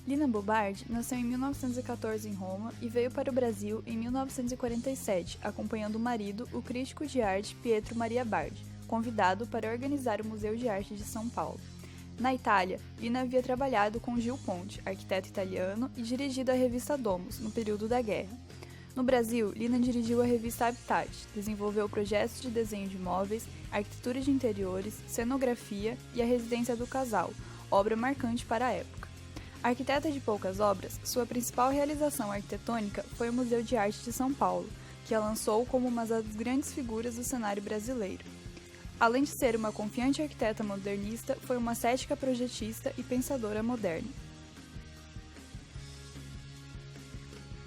Lina Bobardi nasceu em 1914 em Roma e veio para o Brasil em 1947, acompanhando o marido, o crítico de arte Pietro Maria Bardi, convidado para organizar o Museu de Arte de São Paulo. Na Itália, Lina havia trabalhado com Gil Ponti, arquiteto italiano, e dirigido a revista Domus, no período da guerra. No Brasil, Lina dirigiu a revista Habitat, desenvolveu projetos de desenho de móveis, arquitetura de interiores, cenografia e a residência do casal, obra marcante para a época. Arquiteta de poucas obras, sua principal realização arquitetônica foi o Museu de Arte de São Paulo, que a lançou como uma das grandes figuras do cenário brasileiro. Além de ser uma confiante arquiteta modernista, foi uma cética projetista e pensadora moderna.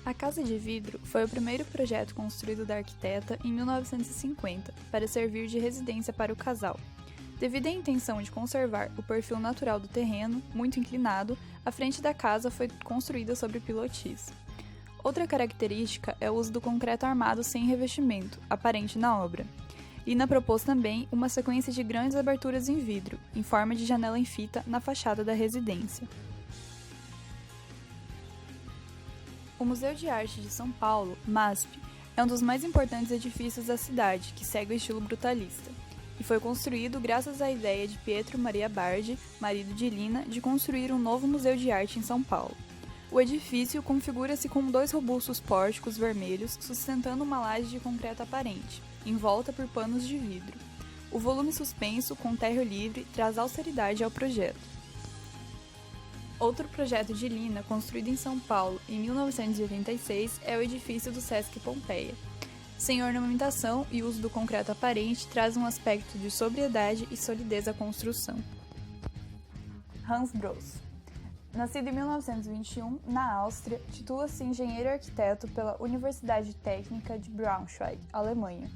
A Casa de Vidro foi o primeiro projeto construído da arquiteta em 1950 para servir de residência para o casal. Devido à intenção de conservar o perfil natural do terreno, muito inclinado, a frente da casa foi construída sobre pilotis. Outra característica é o uso do concreto armado sem revestimento, aparente na obra. Lina propôs também uma sequência de grandes aberturas em vidro, em forma de janela em fita, na fachada da residência. O Museu de Arte de São Paulo, MASP, é um dos mais importantes edifícios da cidade, que segue o estilo brutalista, e foi construído graças à ideia de Pietro Maria Bardi, marido de Lina, de construir um novo museu de arte em São Paulo. O edifício configura-se com 2 robustos pórticos vermelhos sustentando uma laje de concreto aparente, envolta por panos de vidro. O volume suspenso, com térreo livre, traz austeridade ao projeto. Outro projeto de Lina, construído em São Paulo em 1986, é o edifício do Sesc Pompeia. Sem ornamentação e uso do concreto aparente, traz um aspecto de sobriedade e solidez à construção. Hans Bros. Nascido em 1921, na Áustria, titula-se engenheiro arquiteto pela Universidade Técnica de Braunschweig, Alemanha.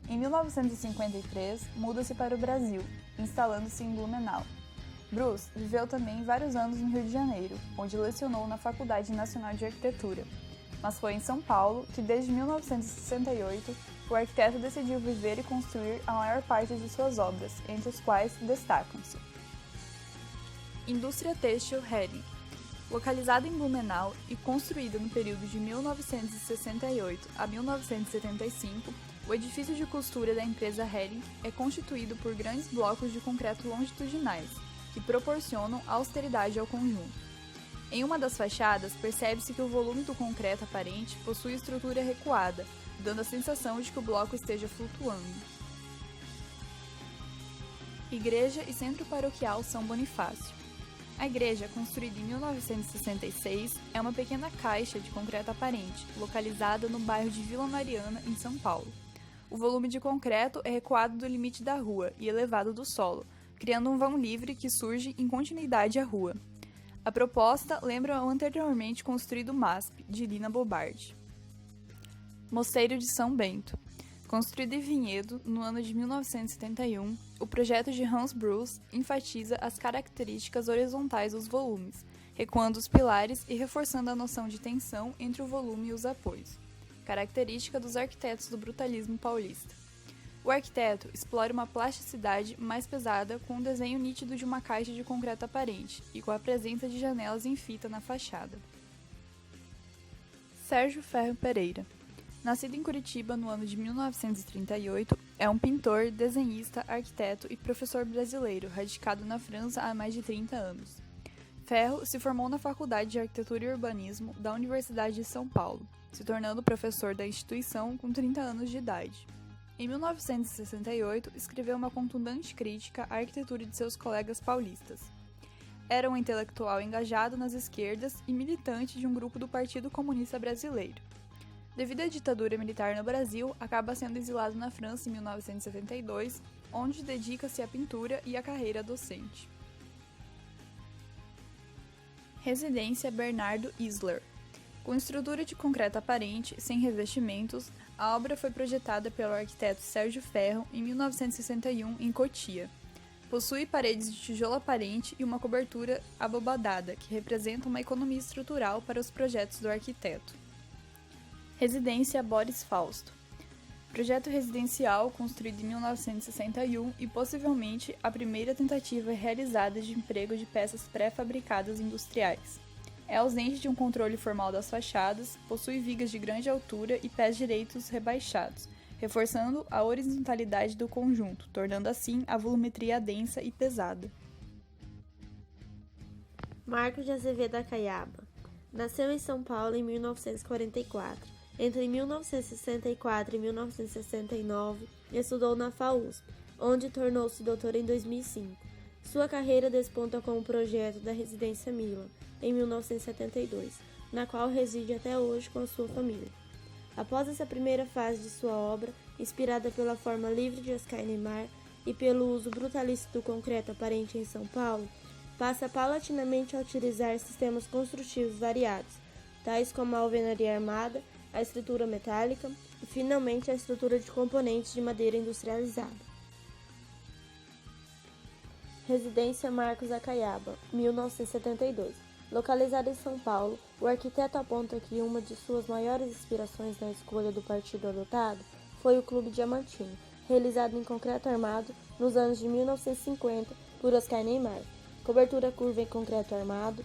Em 1953, muda-se para o Brasil, instalando-se em Blumenau. Bros viveu também vários anos no Rio de Janeiro, onde lecionou na Faculdade Nacional de Arquitetura. Mas foi em São Paulo que, desde 1968, o arquiteto decidiu viver e construir a maior parte de suas obras, entre os quais destacam-se: Indústria Têxtil Hering. Localizada em Blumenau e construída no período de 1968 a 1975, o edifício de costura da empresa Hering é constituído por grandes blocos de concreto longitudinais, que proporcionam austeridade ao conjunto. Em uma das fachadas, percebe-se que o volume do concreto aparente possui estrutura recuada, dando a sensação de que o bloco esteja flutuando. Igreja e Centro Paroquial São Bonifácio. A igreja, construída em 1966, é uma pequena caixa de concreto aparente, localizada no bairro de Vila Mariana, em São Paulo. O volume de concreto é recuado do limite da rua e elevado do solo, criando um vão livre que surge em continuidade à rua. A proposta lembra o anteriormente construído MASP, de Lina Bobardi. Mosteiro de São Bento. Construído em Vinhedo, no ano de 1971, o projeto de Hans Bros enfatiza as características horizontais dos volumes, recuando os pilares e reforçando a noção de tensão entre o volume e os apoios, característica dos arquitetos do brutalismo paulista. O arquiteto explora uma plasticidade mais pesada com o desenho nítido de uma caixa de concreto aparente e com a presença de janelas em fita na fachada. Sérgio Ferro Pereira. Nascido em Curitiba no ano de 1938, é um pintor, desenhista, arquiteto e professor brasileiro, radicado na França há mais de 30 anos. Ferro se formou na Faculdade de Arquitetura e Urbanismo da Universidade de São Paulo, se tornando professor da instituição com 30 anos de idade. Em 1968, escreveu uma contundente crítica à arquitetura de seus colegas paulistas. Era um intelectual engajado nas esquerdas e militante de um grupo do Partido Comunista Brasileiro. Devido à ditadura militar no Brasil, acaba sendo exilado na França em 1972, onde dedica-se à pintura e à carreira docente. Residência Bernardo Isler. Com estrutura de concreto aparente, sem revestimentos, a obra foi projetada pelo arquiteto Sérgio Ferro em 1961 em Cotia. Possui paredes de tijolo aparente e uma cobertura abobadada, que representa uma economia estrutural para os projetos do arquiteto. Residência Boris Fausto. Projeto residencial construído em 1961 e possivelmente a primeira tentativa realizada de emprego de peças pré-fabricadas industriais. É ausente de um controle formal das fachadas, possui vigas de grande altura e pés direitos rebaixados, reforçando a horizontalidade do conjunto, tornando assim a volumetria densa e pesada. Marcos de Azevedo Acaiaba nasceu em São Paulo em 1944. Entre 1964 e 1969, estudou na FAUSP, onde tornou-se doutor em 2005. Sua carreira desponta com o projeto da Residência Mila, em 1972, na qual reside até hoje com a sua família. Após essa primeira fase de sua obra, inspirada pela forma livre de Oscar Niemeyer e pelo uso brutalista do concreto aparente em São Paulo, passa paulatinamente a utilizar sistemas construtivos variados, tais como a alvenaria armada, a estrutura metálica e, finalmente, a estrutura de componentes de madeira industrializada. Residência Marcos Acaiaba, 1972. Localizada em São Paulo, o arquiteto aponta que uma de suas maiores inspirações na escolha do partido adotado foi o Clube Diamantino, realizado em concreto armado nos anos de 1950 por Oscar Niemeyer. Cobertura curva em concreto armado,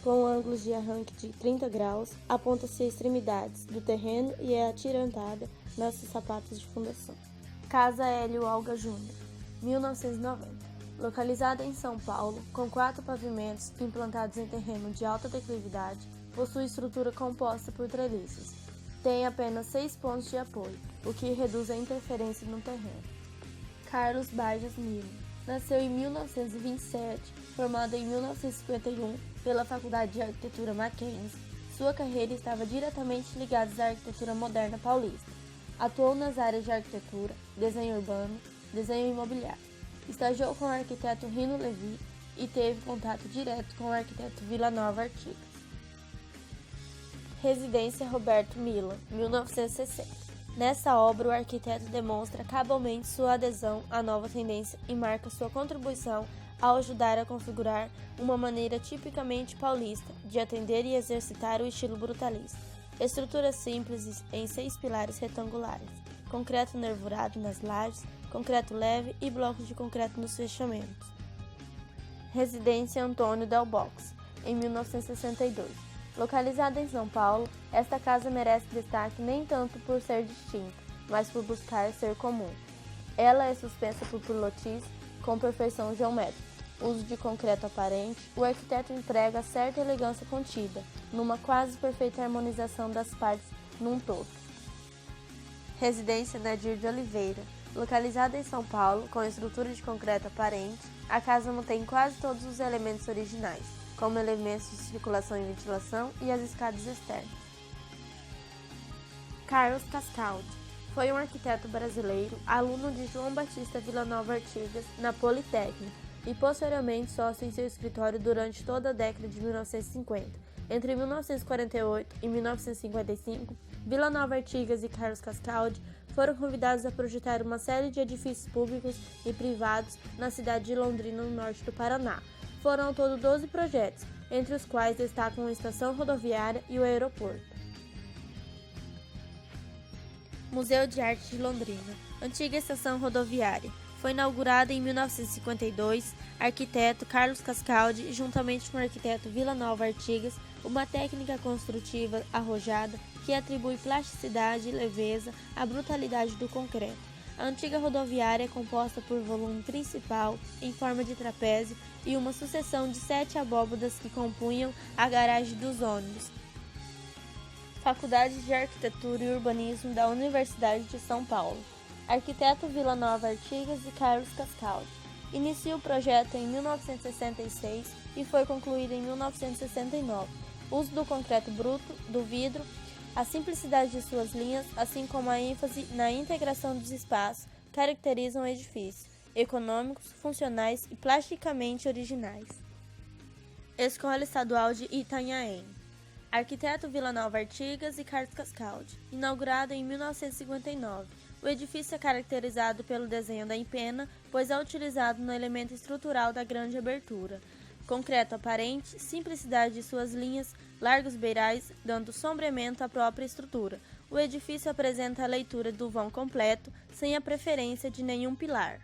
com ângulos de arranque de 30 graus, aponta-se as extremidades do terreno e é atirantada nas sapatas de fundação. Casa Hélio Olga Júnior, 1990. Localizada em São Paulo, com 4 pavimentos implantados em terreno de alta declividade, possui estrutura composta por treliços. Tem apenas 6 pontos de apoio, o que reduz a interferência no terreno. Carlos Bajas Milo nasceu em 1927, formado em 1951 pela Faculdade de Arquitetura Mackenzie. Sua carreira estava diretamente ligada à arquitetura moderna paulista. Atuou nas áreas de arquitetura, desenho urbano, desenho imobiliário. Estagiou com o arquiteto Rino Levi e teve contato direto com o arquiteto Vila Nova Artigas. Residência Roberto Mila, 1960. Nessa obra, o arquiteto demonstra cabalmente sua adesão à nova tendência e marca sua contribuição ao ajudar a configurar uma maneira tipicamente paulista de atender e exercitar o estilo brutalista. Estrutura simples em 6 pilares retangulares, concreto nervurado nas lajes, concreto leve e blocos de concreto nos fechamentos. Residência Antônio Del Box, em 1962. Localizada em São Paulo, esta casa merece destaque nem tanto por ser distinta, mas por buscar ser comum. Ela é suspensa por pilotis com perfeição geométrica. Uso de concreto aparente, o arquiteto emprega certa elegância contida, numa quase perfeita harmonização das partes num todo. Residência Nadir de Oliveira. Localizada em São Paulo, com estrutura de concreto aparente, a casa mantém quase todos os elementos originais, como elementos de circulação e ventilação e as escadas externas. Carlos Cascaldi foi um arquiteto brasileiro, aluno de João Batista Villanova Artigas na Politécnica e posteriormente sócio em seu escritório durante toda a década de 1950. Entre 1948 e 1955, Villanova Artigas e Carlos Cascaldi foram convidados a projetar uma série de edifícios públicos e privados na cidade de Londrina, no norte do Paraná. Foram ao todo 12 projetos, entre os quais destacam a estação rodoviária e o aeroporto. Museu de Arte de Londrina. Antiga estação rodoviária. Foi inaugurada em 1952, arquiteto Carlos Cascaldi, juntamente com o arquiteto Villanova Artigas, uma técnica construtiva arrojada que atribui plasticidade e leveza à brutalidade do concreto. A antiga rodoviária é composta por volume principal, em forma de trapézio, e uma sucessão de 7 abóbadas que compunham a garagem dos ônibus. Faculdade de Arquitetura e Urbanismo da Universidade de São Paulo. Arquiteto Villanova Artigas e Carlos Cascaldi. Inicia o projeto em 1966 e foi concluído em 1969. Uso do concreto bruto, do vidro, a simplicidade de suas linhas, assim como a ênfase na integração dos espaços, caracterizam o edifício, econômicos, funcionais e plasticamente originais. Escola Estadual de Itanhaém. Arquiteto Villanova Artigas e Carlos Cascaldi. Inaugurado em 1959. O edifício é caracterizado pelo desenho da empena, pois é utilizado no elemento estrutural da grande abertura. Concreto aparente, simplicidade de suas linhas, largos beirais, dando sombreamento à própria estrutura. O edifício apresenta a leitura do vão completo, sem a preferência de nenhum pilar.